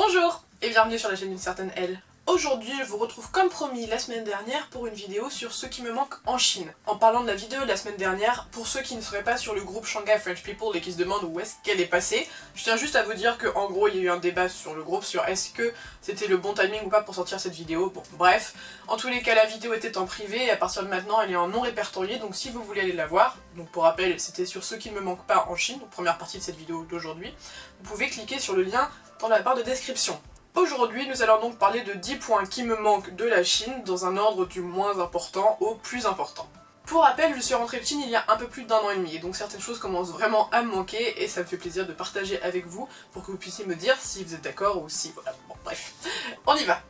Bonjour et bienvenue sur la chaîne d'une certaine Elle. Aujourd'hui je vous retrouve comme promis la semaine dernière pour une vidéo sur ce qui me manque en Chine. En parlant de la vidéo de la semaine dernière, pour ceux qui ne seraient pas sur le groupe Shanghai French People et qui se demandent où est-ce qu'elle est passée, je tiens juste à vous dire qu'en gros il y a eu un débat sur le groupe sur est-ce que c'était le bon timing ou pas pour sortir cette vidéo. Bon bref, en tous les cas la vidéo était en privé et à partir de maintenant elle est en non répertorié, donc si vous voulez aller la voir, donc pour rappel c'était sur ce qui ne me manque pas en Chine, donc première partie de cette vidéo d'aujourd'hui, vous pouvez cliquer sur le lien dans la barre de description. Aujourd'hui, nous allons donc parler de 10 points qui me manquent de la Chine, dans un ordre du moins important au plus important. Pour rappel, je suis rentrée de Chine il y a un peu plus d'1 an et demi, et donc certaines choses commencent vraiment à me manquer, et ça me fait plaisir de partager avec vous, pour que vous puissiez me dire si vous êtes d'accord ou si... voilà, bon bref, on y va.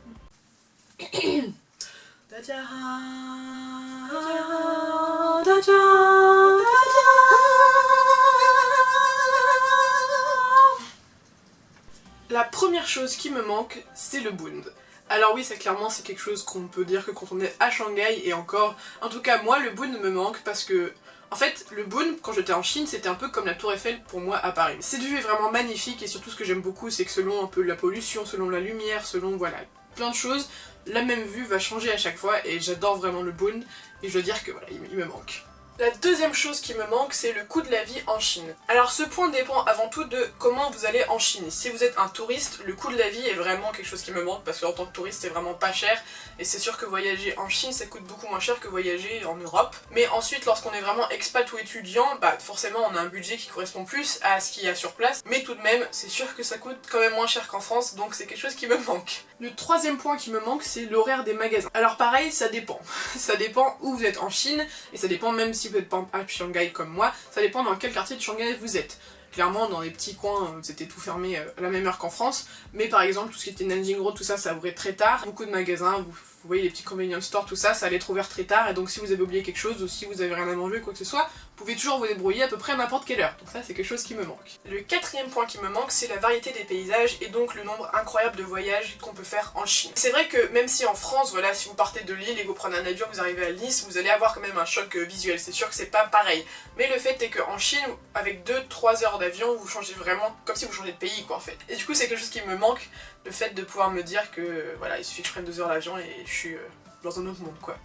La première chose qui me manque, c'est le Bund. Alors oui, c'est quelque chose qu'on peut dire que quand on est à Shanghai, et encore, en tout cas moi, le Bund me manque parce que, en fait, le Bund, quand j'étais en Chine, c'était un peu comme la Tour Eiffel pour moi à Paris. Cette vue est vraiment magnifique, et surtout ce que j'aime beaucoup, c'est que selon un peu la pollution, selon la lumière, selon, voilà, plein de choses, la même vue va changer à chaque fois, et j'adore vraiment le Bund, et je dois dire que voilà, il me manque. La deuxième chose qui me manque, c'est le coût de la vie en Chine. Alors ce point dépend avant tout de comment vous allez en Chine. Si vous êtes un touriste, le coût de la vie est vraiment quelque chose qui me manque parce qu'en tant que touriste c'est vraiment pas cher et c'est sûr que voyager en Chine ça coûte beaucoup moins cher que voyager en Europe. Mais ensuite lorsqu'on est vraiment expat ou étudiant, bah forcément on a un budget qui correspond plus à ce qu'il y a sur place, mais tout de même c'est sûr que ça coûte quand même moins cher qu'en France, donc c'est quelque chose qui me manque. Le troisième point qui me manque, c'est l'horaire des magasins. Alors pareil, ça dépend. Ça dépend où vous êtes en Chine et ça dépend même si vous êtes pas à Shanghai comme moi, ça dépend dans quel quartier de Shanghai vous êtes. Clairement, dans les petits coins, c'était tout fermé à la même heure qu'en France, mais par exemple, tout ce qui était Nanjing Road, tout ça, ça ouvrait très tard. Beaucoup de magasins, vous voyez les petits convenience stores, tout ça, ça allait être ouvert très tard, et donc si vous avez oublié quelque chose, ou si vous avez rien à manger, quoi que ce soit, vous pouvez toujours vous débrouiller à peu près à n'importe quelle heure. Donc ça, c'est quelque chose qui me manque. Le quatrième point qui me manque, c'est la variété des paysages, et donc le nombre incroyable de voyages qu'on peut faire en Chine. C'est vrai que même si en France, voilà, si vous partez de Lille et que vous prenez un avion, vous arrivez à Nice, vous allez avoir quand même un choc visuel, c'est sûr que c'est pas pareil. Mais le fait est qu'en Chine, avec 2-3 heures d'avion, vous changez vraiment comme si vous changez de pays quoi en fait. Et du coup c'est quelque chose qui me manque, le fait de pouvoir me dire que voilà, il suffit que je prenne 2 heures d'avion et je suis dans un autre monde quoi.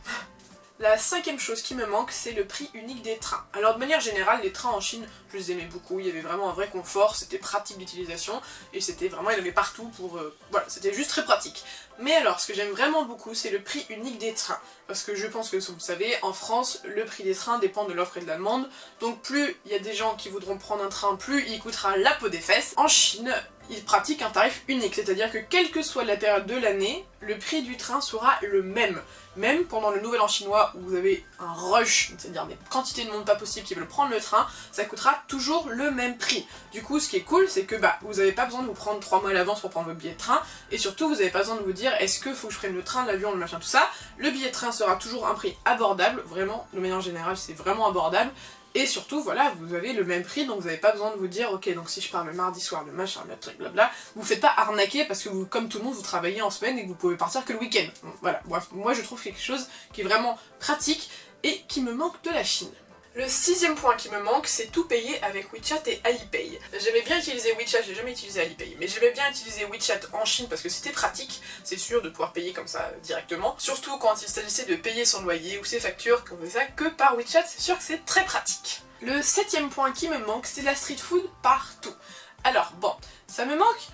La cinquième chose qui me manque, c'est le prix unique des trains. Alors de manière générale, les trains en Chine, je les aimais beaucoup, il y avait vraiment un vrai confort, c'était pratique d'utilisation, et c'était vraiment, il y en avait partout pour... voilà, c'était juste très pratique. Mais alors, ce que j'aime vraiment beaucoup, c'est le prix unique des trains. Parce que je pense que, vous le savez, en France, le prix des trains dépend de l'offre et de la demande, donc plus il y a des gens qui voudront prendre un train, plus il coûtera la peau des fesses. En Chine, ils pratiquent un tarif unique, c'est-à-dire que quelle que soit la période de l'année, le prix du train sera le même. Même pendant le Nouvel An chinois où vous avez un rush, c'est-à-dire des quantités de monde pas possibles qui veulent prendre le train, ça coûtera toujours le même prix. Du coup, ce qui est cool, c'est que vous n'avez pas besoin de vous prendre 3 mois à l'avance pour prendre votre billet de train, et surtout, vous n'avez pas besoin de vous dire est-ce que faut que je prenne le train, l'avion, le machin, tout ça. Le billet de train sera toujours un prix abordable, vraiment, de manière générale, c'est vraiment abordable. Et surtout, voilà, vous avez le même prix, donc vous n'avez pas besoin de vous dire, ok, donc si je pars le mardi soir, le machin, le truc, blabla, vous faites pas arnaquer parce que vous, comme tout le monde, vous travaillez en semaine et que vous pouvez partir que le week-end. Voilà, bref, moi je trouve quelque chose qui est vraiment pratique et qui me manque de la Chine. Le sixième point qui me manque, c'est tout payer avec WeChat et Alipay. J'aimais bien utiliser WeChat, j'ai jamais utilisé Alipay, mais j'aimais bien utiliser WeChat en Chine parce que c'était pratique, c'est sûr, de pouvoir payer comme ça directement. Surtout quand il s'agissait de payer son loyer ou ses factures, qu'on faisait ça que par WeChat, c'est sûr que c'est très pratique. Le septième point qui me manque, c'est la street food partout. Alors bon, ça me manque,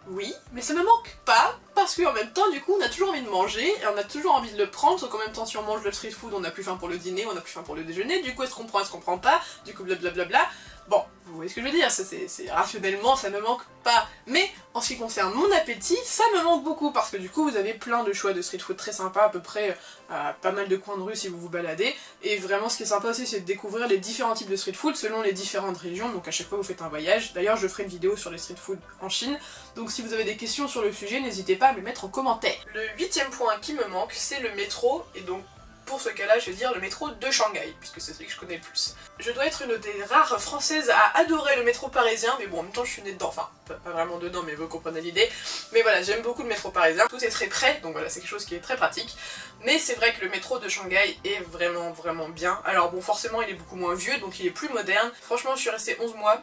oui, mais ça me manque pas, parce qu'en même temps, du coup, on a toujours envie de manger, et on a toujours envie de le prendre, sauf qu'en même temps, si on mange le street food, on a plus faim pour le dîner, on a plus faim pour le déjeuner, du coup, est-ce qu'on prend, est-ce qu'on prend pas, du coup, blablabla. Bon, vous voyez ce que je veux dire, c'est rationnellement, ça me manque pas. Mais, en ce qui concerne mon appétit, ça me manque beaucoup, parce que du coup, vous avez plein de choix de street food très sympas, à peu près pas mal de coins de rue si vous vous baladez, et vraiment, ce qui est sympa aussi, c'est de découvrir les différents types de street food selon les différentes régions, donc à chaque fois vous faites un voyage. D'ailleurs, je ferai une vidéo sur les street food en Chine, donc si vous avez des questions sur le sujet, n'hésitez pas à me les mettre en commentaire. Le huitième point qui me manque, c'est le métro, et donc pour ce cas-là, je vais dire le métro de Shanghai, puisque c'est celui que je connais le plus. Je dois être une des rares françaises à adorer le métro parisien, mais bon, en même temps je suis née dedans, enfin, pas vraiment dedans, mais vous comprenez l'idée. Mais voilà, j'aime beaucoup le métro parisien, tout est très près, donc voilà, c'est quelque chose qui est très pratique. Mais c'est vrai que le métro de Shanghai est vraiment bien. Alors bon, forcément il est beaucoup moins vieux, donc il est plus moderne. Franchement, je suis restée 11 mois,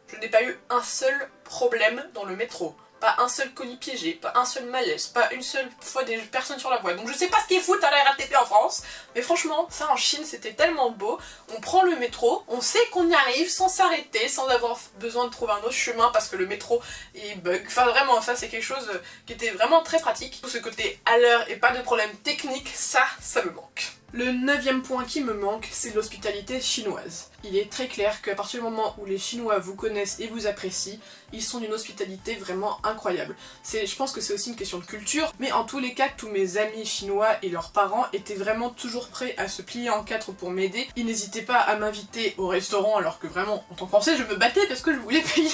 je n'ai pas eu un seul problème dans le métro. pas un seul colis piégé, pas un seul malaise, pas une seule fois des personnes sur la voie. Donc je sais pas ce qu'ils foutent à la RATP en France, mais franchement, ça en Chine c'était tellement beau. On prend le métro, on sait qu'on y arrive sans s'arrêter, sans avoir besoin de trouver un autre chemin parce que le métro il bug. Enfin vraiment, ça c'est quelque chose qui était vraiment très pratique. Tout ce côté à l'heure et pas de problème technique, ça me manque. Le 9e point qui me manque, c'est l'hospitalité chinoise. Il est très clair qu'à partir du moment où les Chinois vous connaissent et vous apprécient, ils sont d'une hospitalité vraiment incroyable. Je pense que c'est aussi une question de culture, mais en tous les cas, tous mes amis chinois et leurs parents étaient vraiment toujours prêts à se plier en quatre pour m'aider. Ils n'hésitaient pas à m'inviter au restaurant alors que vraiment, en tant que Français, je me battais parce que je voulais payer.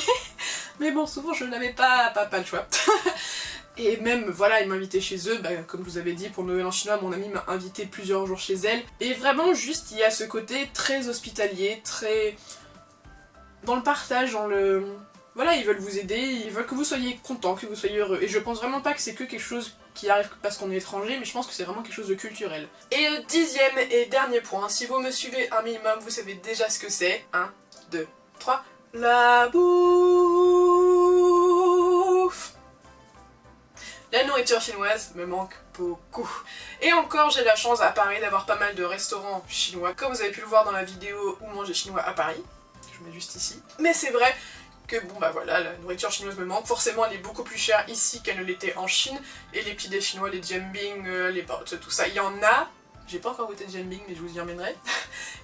Mais bon, souvent je n'avais pas le choix. Et même, voilà, ils m'invitaient chez eux, comme je vous avais dit, pour Noël en chinois, mon amie m'a invité plusieurs jours chez elle. Et vraiment, juste, il y a ce côté très hospitalier, très... dans le partage, dans le... Voilà, ils veulent vous aider, ils veulent que vous soyez content, que vous soyez heureux. Et je pense vraiment pas que c'est que quelque chose qui arrive parce qu'on est étranger, mais je pense que c'est vraiment quelque chose de culturel. Et le 10e et dernier point, si vous me suivez un minimum, vous savez déjà ce que c'est. 1, 2, 3... La bouffe. La nourriture chinoise me manque beaucoup. Et encore, j'ai la chance à Paris d'avoir pas mal de restaurants chinois, comme vous avez pu le voir dans la vidéo où manger chinois à Paris. Je mets juste ici. Mais c'est vrai que bon bah voilà, la nourriture chinoise me manque. Forcément, elle est beaucoup plus chère ici qu'elle ne l'était en Chine. Et les petits déj chinois, les jianbing, les bottes, tout ça, il y en a. J'ai pas encore goûté de jianbing, mais je vous y emmènerai.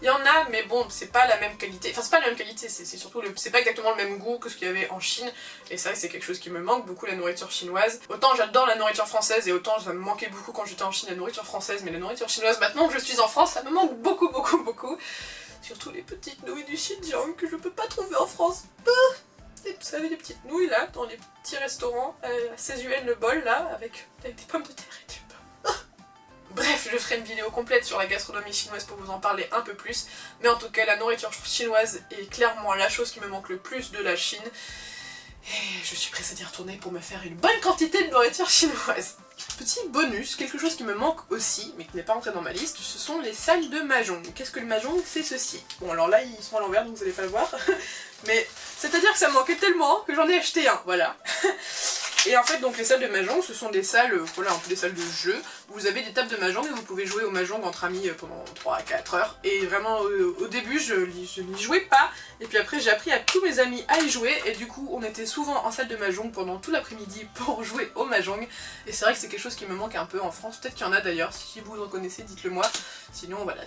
Il y en a, mais bon, c'est pas la même qualité. Enfin, c'est pas la même qualité, c'est surtout c'est pas exactement le même goût que ce qu'il y avait en Chine. Et c'est vrai que c'est quelque chose qui me manque beaucoup, la nourriture chinoise. Autant j'adore la nourriture française, et autant ça me manquait beaucoup quand j'étais en Chine, la nourriture française, mais la nourriture chinoise, maintenant que je suis en France, ça me manque beaucoup, beaucoup, beaucoup. Surtout les petites nouilles du Xinjiang que je peux pas trouver en France. Et vous savez, les petites nouilles là, dans les petits restaurants, à 16 yuan le bol là, avec des pommes de terre et du pain. Bref, je ferai une vidéo complète sur la gastronomie chinoise pour vous en parler un peu plus. Mais en tout cas, la nourriture chinoise est clairement la chose qui me manque le plus de la Chine. Et je suis pressée d'y retourner pour me faire une bonne quantité de nourriture chinoise. Petit bonus, quelque chose qui me manque aussi, mais qui n'est pas entré dans ma liste, ce sont les salles de mahjong. Qu'est-ce que le mahjong? C'est ceci. Bon alors là, ils sont à l'envers, donc vous allez pas le voir. Mais c'est-à-dire que ça me manquait tellement que j'en ai acheté un, voilà. Et en fait, donc les salles de mahjong, ce sont des salles, voilà, un peu des salles de jeu, où vous avez des tables de mahjong et vous pouvez jouer au mahjong entre amis pendant 3 à 4 heures. Et vraiment, au début, je n'y jouais pas, et puis après j'ai appris à tous mes amis à y jouer, et du coup, on était souvent en salle de mahjong pendant tout l'après-midi pour jouer au mahjong. Et c'est vrai que c'est quelque chose qui me manque un peu en France, peut-être qu'il y en a d'ailleurs, si vous en connaissez, dites-le moi. Sinon, voilà,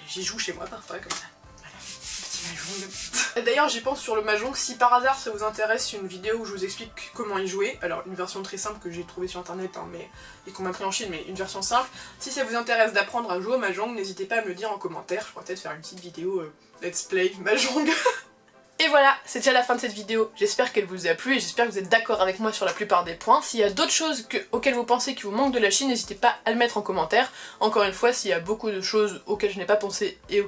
j'y joue chez moi parfois, comme ça. D'ailleurs j'y pense sur le mahjong, si par hasard ça vous intéresse une vidéo où je vous explique comment y jouer, alors une version très simple que j'ai trouvée sur internet et qu'on m'a pris en Chine, mais une version simple, si ça vous intéresse d'apprendre à jouer au mahjong, n'hésitez pas à me le dire en commentaire, je pourrais peut-être faire une petite vidéo let's play mahjong. Et voilà, c'est déjà la fin de cette vidéo, j'espère qu'elle vous a plu et j'espère que vous êtes d'accord avec moi sur la plupart des points. S'il y a d'autres choses auxquelles vous pensez qui vous manquent de la Chine, n'hésitez pas à le mettre en commentaire. Encore une fois, s'il y a beaucoup de choses auxquelles je n'ai pas pensé et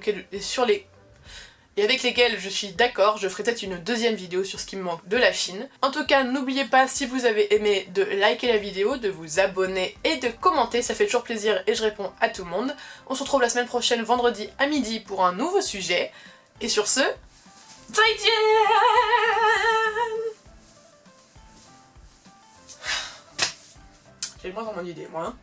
avec lesquels je suis d'accord, je ferai peut-être une deuxième vidéo sur ce qui me manque de la Chine. En tout cas, n'oubliez pas, si vous avez aimé, de liker la vidéo, de vous abonner et de commenter, ça fait toujours plaisir et je réponds à tout le monde. On se retrouve la semaine prochaine, vendredi à midi, pour un nouveau sujet. Et sur ce, zaijian! J'ai le moins dans mon idée, moi. Hein.